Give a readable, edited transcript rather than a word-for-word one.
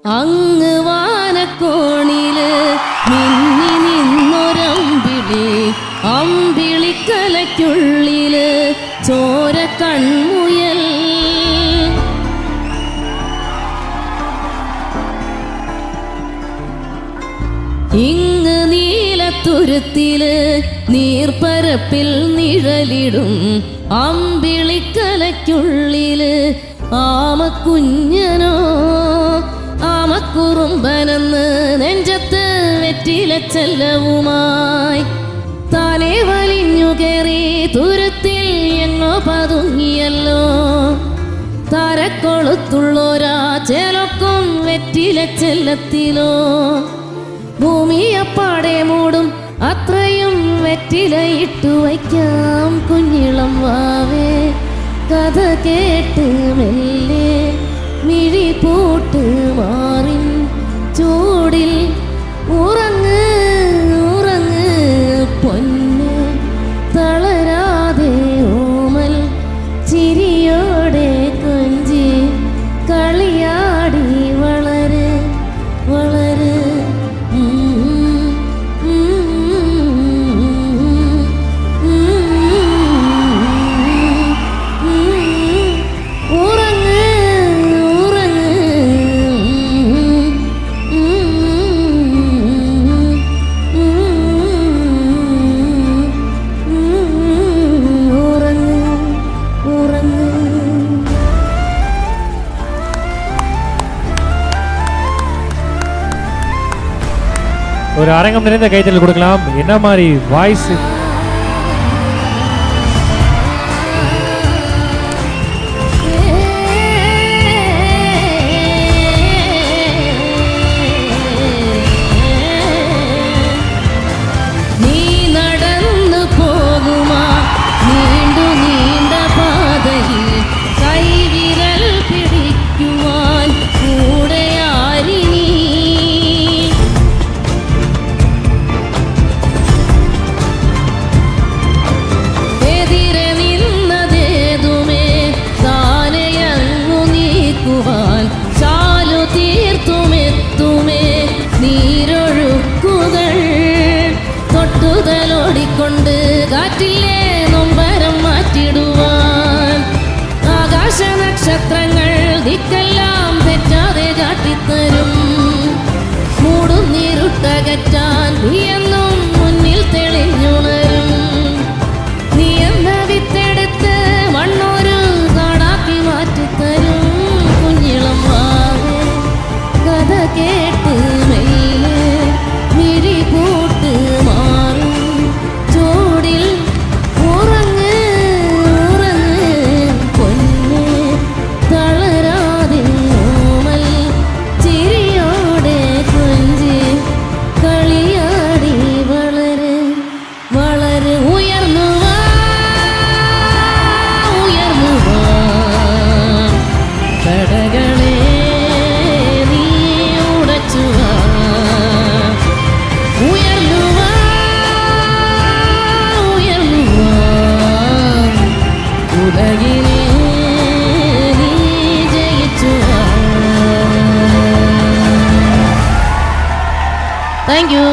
അങ്ങ് വാനക്കോണില് മിന്നി നിന്നൊരമ്പിളി, അമ്പിളിക്കലയ്ക്കുള്ളില് ചോര കൺമുയൽ. ഇങ്ങ് നീലത്തുരുത്തില് നീർപ്പരപ്പിൽ നിഴലിടും അമ്പിളിക്കലയ്ക്കുള്ളില് ആമക്കുഞ്ഞനോ ആമക്കുറുമ്പനെന്ന് നെഞ്ചത്ത് വെറ്റില ചെല്ലവുമായി താനെ വലിഞ്ഞു കയറി തുരുത്തിൽ എങ്ങോ പതുങ്ങിയല്ലോ. തരക്കൊളുത്തുള്ളോരാ ചേലൊക്കും വെറ്റില ചെല്ലത്തിലോ. ഭൂമിയപ്പാടെ മൂടും അത്രയും വെറ്റില ഇട്ടു വയ്ക്കാം കുഞ്ഞിളം വാവേ. കഥ കേട്ട് മെല്ലെ മിഴി പൂട്ട് മാറിൻ ചൂടിൽ ഉറങ്ങ് ഉറങ്ങ് പൊന്ന്. തളരാതെ ഓമൽ ചിരിയോടെ കൊഞ്ചി കളിയാടി വളര് വളര്. ஒரு அரங்கம் நிறைந்த கைத்தல் கொடுக்கலாம். என்ன மாதிரி வாய்ஸ் ോടിക്കൊണ്ട് കാറ്റിലെ നൊമ്പരം മാറ്റിടുവാൻ ആകാശ നക്ഷത്രങ്ങൾ ദിക്കെല്ലാം തെറ്റാതെ കാട്ടിത്തരും. മൂടുന്നീരുട്ടകറ്റാൻ നീയെന്നും മുന്നിൽ തെളിഞ്ഞുണരും. നീ എന്ന വിത്തെടുത്ത് മണ്ണൊരു കാടാക്കി മാറ്റിത്തരും കുഞ്ഞിളം വാവേ. കഥ കേട്ട് മെല്ലെ മിഴി പൂട്ട് മാറും ചൂടിൽ ഉറങ്ങ് ഉറങ്ങ് പൊന്ന്. തളരാതെ ഓമൽ ചിരിയോടെ കൊഞ്ചി കളിയാടി വളര് വളര്. ഉയർന്നു വാ ഉയർന്നു വാ കടകളെ നീ ഉടച്ചു വാ. ഉയർന്നു വാ ഉയർന്നു വാ ഉലകിനെ നീ ജയിച്ചു വാ. Thank you.